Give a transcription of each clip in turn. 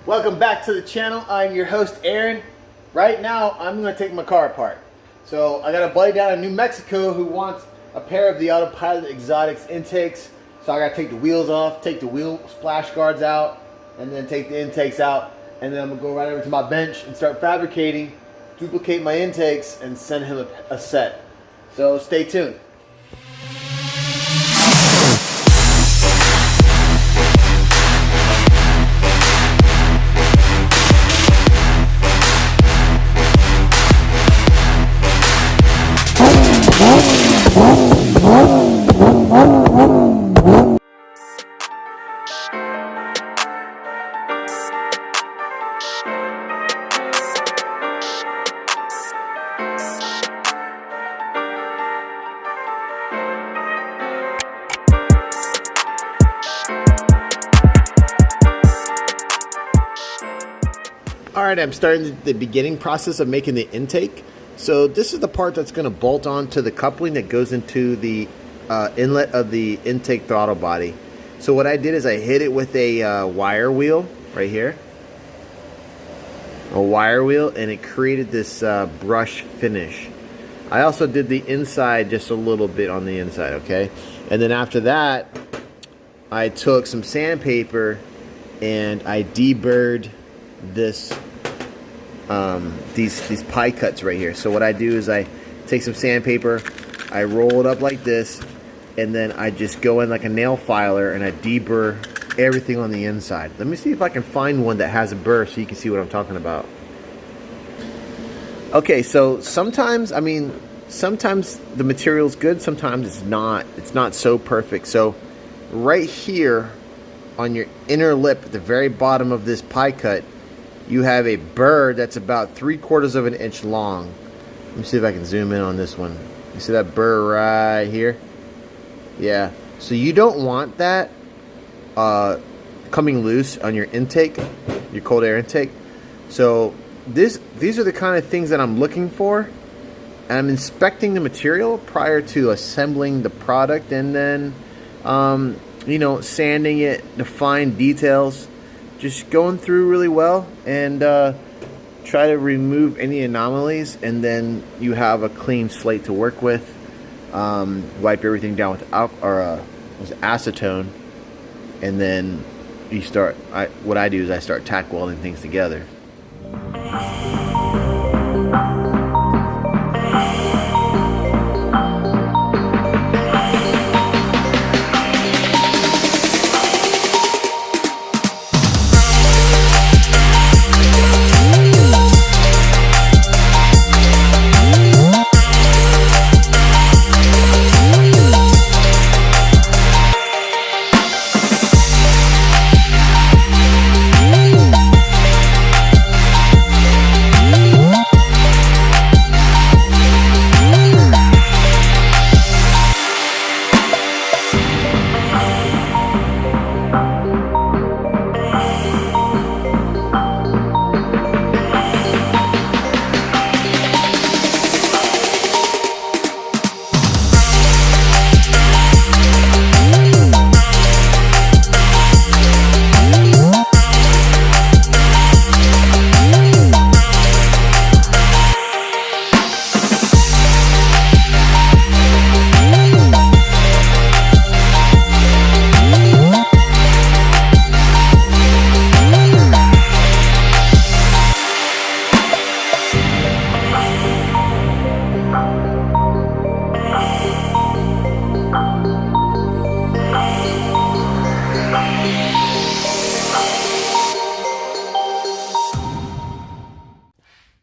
Welcome back to the channel. I'm your host, Aaron. Right now, I'm going to take my car apart. So I got a buddy down in New Mexico who wants a pair of the Autopilot Exotics intakes. So I got to take the wheels off, take the wheel splash guards out, and then take the intakes out. And then I'm going to go right over to my bench and start fabricating, duplicate my intakes, and send him a set. So stay tuned. Alright, I'm starting the beginning process of making the intake. So this is the part that's going to bolt onto the coupling that goes into the inlet of the intake throttle body. So what I did is I hit it with a wire wheel right here. A wire wheel, and it created this brush finish. I also did the inside just a little bit on the inside, okay? And then after that, I took some sandpaper and I deburred this these pie cuts right here. So what I do is I take some sandpaper, I roll it up like this, and then I just go in like a nail filer and I deburr everything on the inside. Let me see if I can find one that has a burr so you can see what I'm talking about. Okay, so sometimes the material's good, sometimes it's not so perfect. So right here on your inner lip at the very bottom of this pie cut, you have a burr that's about 3/4 of an inch long. Let me see if I can zoom in on this one. You see that burr right here? Yeah. So you don't want that coming loose on your intake, your cold air intake. So these are the kind of things that I'm looking for. And I'm inspecting the material prior to assembling the product, and then you know, sanding it to fine details. Just going through really well and try to remove any anomalies, and then you have a clean slate to work with. Wipe everything down with acetone, and then you start. What I do is I start tack welding things together.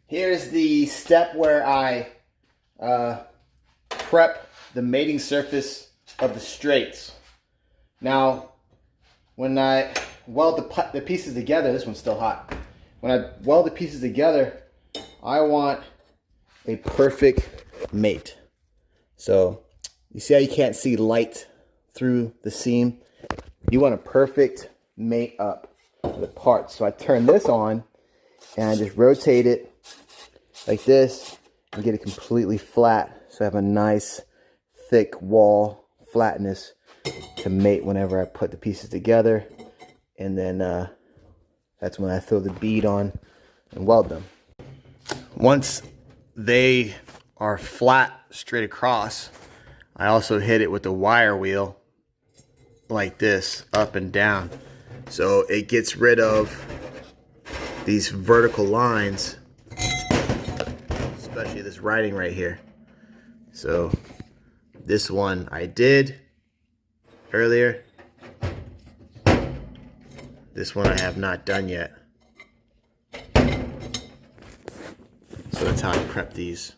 Here's the step where I prep the mating surface of the straights. Now, when I weld the pieces together, this one's still hot. When I weld the pieces together, I want a perfect mate. So, you see how you can't see light through the seam? You want a perfect mate up the parts. So I turn this on and I just rotate it like this and get it completely flat. So I have a nice thick wall flatness to mate whenever I put the pieces together. And then That's when I throw the bead on and weld them. Once they are flat straight across, I also hit it with the wire wheel like this, up and down. So it gets rid of these vertical lines, especially this writing right here. So this one I did earlier. This one I have not done yet. So that's how I prep these.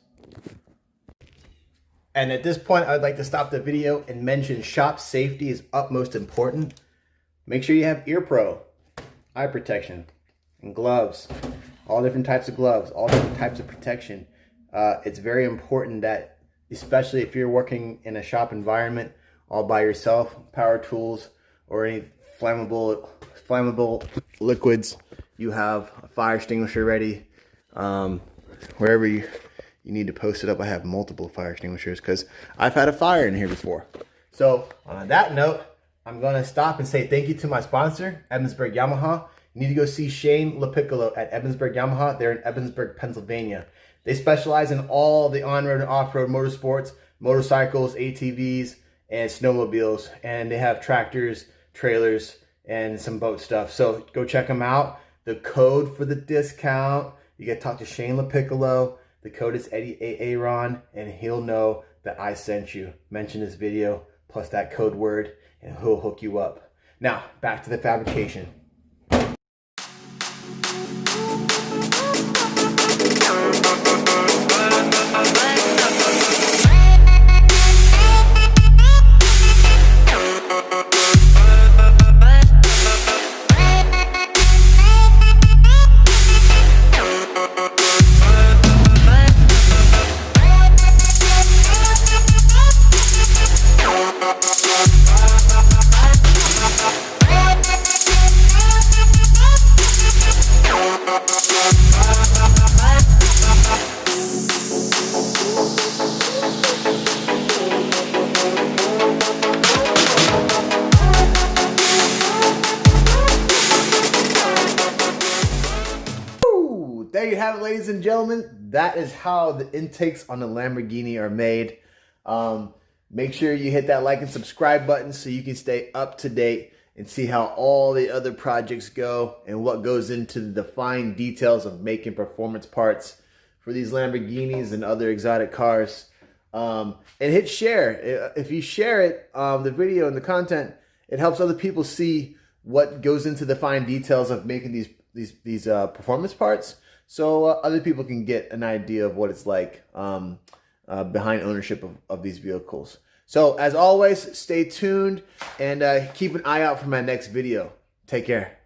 And at this point, I'd like to stop the video and mention shop safety is utmost important. Make sure you have ear pro, eye protection, and gloves. All different types of gloves, all different types of protection. It's very important that, especially if you're working in a shop environment all by yourself, power tools, or any flammable liquids, you have a fire extinguisher ready. Wherever you need to post it up, I have multiple fire extinguishers because I've had a fire in here before. So on that note, I'm going to stop and say thank you to my sponsor, Ebensburg Yamaha. You need to go see Shane LaPiccolo at Ebensburg Yamaha. They're in Ebensburg, Pennsylvania. They specialize in all the on-road and off-road motorsports, motorcycles, ATVs, and snowmobiles. And they have tractors, trailers, and some boat stuff. So go check them out. The code for the discount, you get to talk to Shane LaPiccolo. The code is Eddie Aaron, and he'll know that I sent you. Mention this video plus that code word, and he'll hook you up. Now, back to the fabrication. There you have it, ladies and gentlemen. That is how the intakes on the Lamborghini are made. Make sure you hit that like and subscribe button so you can stay up to date and see how all the other projects go and what goes into the fine details of making performance parts for these Lamborghinis and other exotic cars. And hit share. If you share it, the video and the content, it helps other people see what goes into the fine details of making these performance parts. So other people can get an idea of what it's like behind ownership of these vehicles. So as always, stay tuned and keep an eye out for my next video. Take care.